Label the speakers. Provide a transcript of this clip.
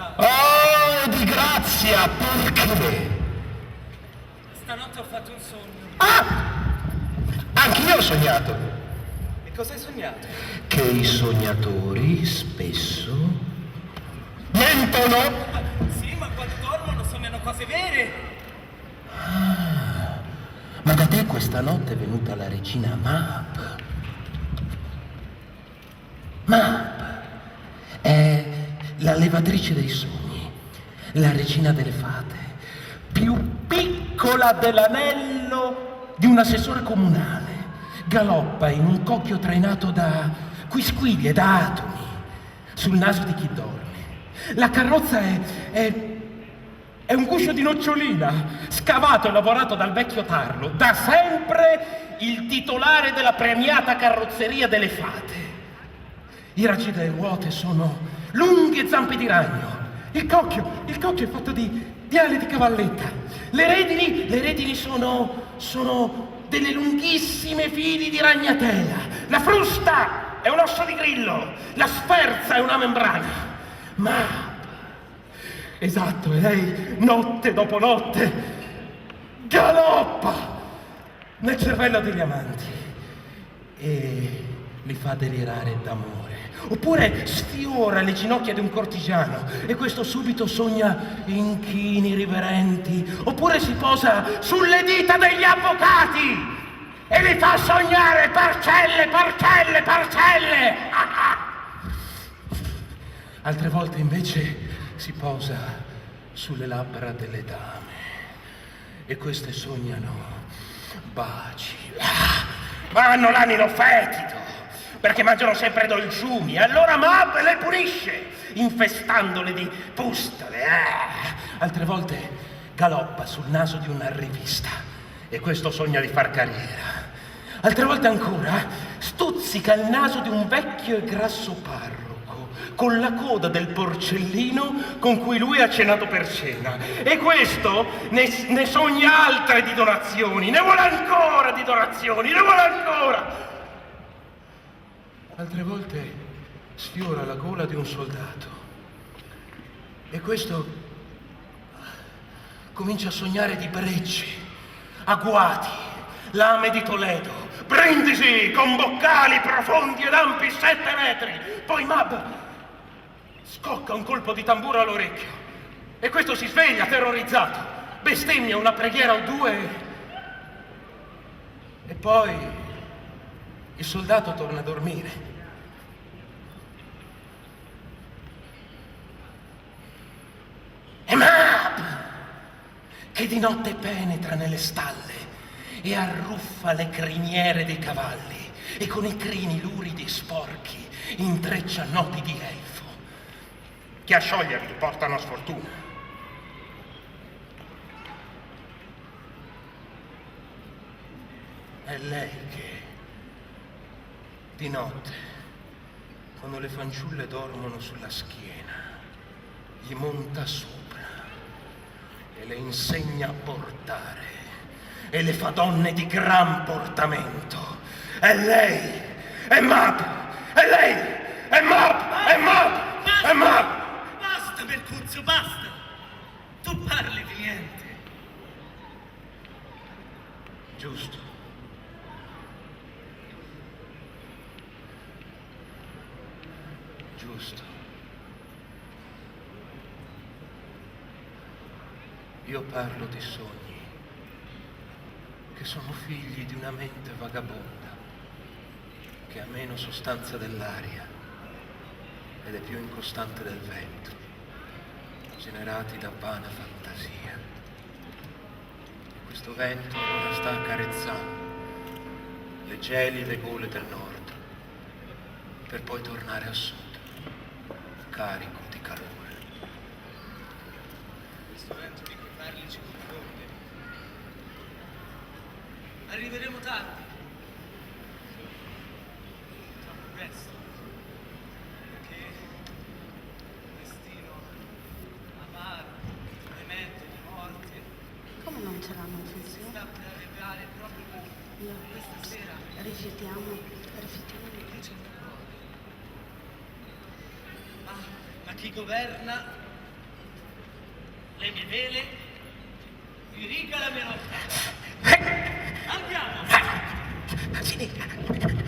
Speaker 1: sa.
Speaker 2: Oh, di grazia, perché?
Speaker 1: Stanotte ho fatto un sogno.
Speaker 2: Ah! Anch'io ho sognato.
Speaker 1: E cosa hai sognato?
Speaker 2: Che i sognatori spesso mentono.
Speaker 1: Sì, ma quando dormono sognano cose vere.
Speaker 2: Ma da te questa notte è venuta la regina Mab. Mab è la levatrice dei sogni, la regina delle fate, più piccola dell'anello di un assessore comunale. Galoppa in un cocchio trainato da quisquili e da atomi sul naso di chi dorme. La carrozza è un guscio di nocciolina, scavato e lavorato dal vecchio tarlo, da sempre il titolare della premiata carrozzeria delle fate. I raggi delle ruote sono lunghe zampe di ragno. Il cocchio è fatto di ali di cavalletta. Le redini sono delle lunghissime fili di ragnatela. La frusta è un osso di grillo. La sferza è una membrana. Ma esatto, e lei, notte dopo notte, galoppa nel cervello degli amanti e li fa delirare d'amore. Oppure sfiora le ginocchia di un cortigiano e questo subito sogna inchini riverenti. Oppure si posa sulle dita degli avvocati e li fa sognare parcelle. Altre volte invece si posa sulle labbra delle dame e queste sognano baci. Ma hanno l'animo fetido perché mangiano sempre dolciumi e allora Mab le pulisce infestandole di pustole. Altre volte galoppa sul naso di una rivista e questo sogna di far carriera. Altre volte ancora stuzzica il naso di un vecchio e grasso parroco con la coda del porcellino con cui lui ha cenato per cena. E questo ne sogna altre di donazioni, ne vuole ancora di donazioni, ne vuole ancora. Altre volte sfiora la gola di un soldato e questo comincia a sognare di brecci, agguati, lame di Toledo, brindisi con boccali profondi ed ampi 7 metri. Poi Mab scocca un colpo di tamburo all'orecchio e questo si sveglia terrorizzato, bestemmia una preghiera o due e poi il soldato torna a dormire. E Mab, che di notte penetra nelle stalle e arruffa le criniere dei cavalli e con i crini luridi e sporchi intreccia nodi di elfo che a scioglierli portano sfortuna. È lei che di notte, quando le fanciulle dormono sulla schiena, gli monta sopra e le insegna a portare e le fa donne di gran portamento. È lei, è Mab, è lei, è Mab, è Mab, è Mab.
Speaker 1: Basta, Mercuzio, basta! Tu parli di niente.
Speaker 2: Giusto. Giusto. Io parlo di sogni che sono figli di una mente vagabonda che ha meno sostanza dell'aria ed è più incostante del vento, generati da vana fantasia. E questo vento ora sta accarezzando le gelide gole del nord per poi tornare a sud, carico di calore.
Speaker 1: Questo vento di cui parli ci confonde. Arriveremo tardi. Troppo presto. Perché il destino amaro, tremendo di morte
Speaker 3: Come non ce l'hanno in
Speaker 1: si
Speaker 3: funzione?
Speaker 1: sta per arrivare proprio questa sera.
Speaker 3: Rifiutiamo.
Speaker 1: Dice un cuore. Ma chi governa le mie vele, diriga la mia rotta. Andiamo!
Speaker 2: Sì.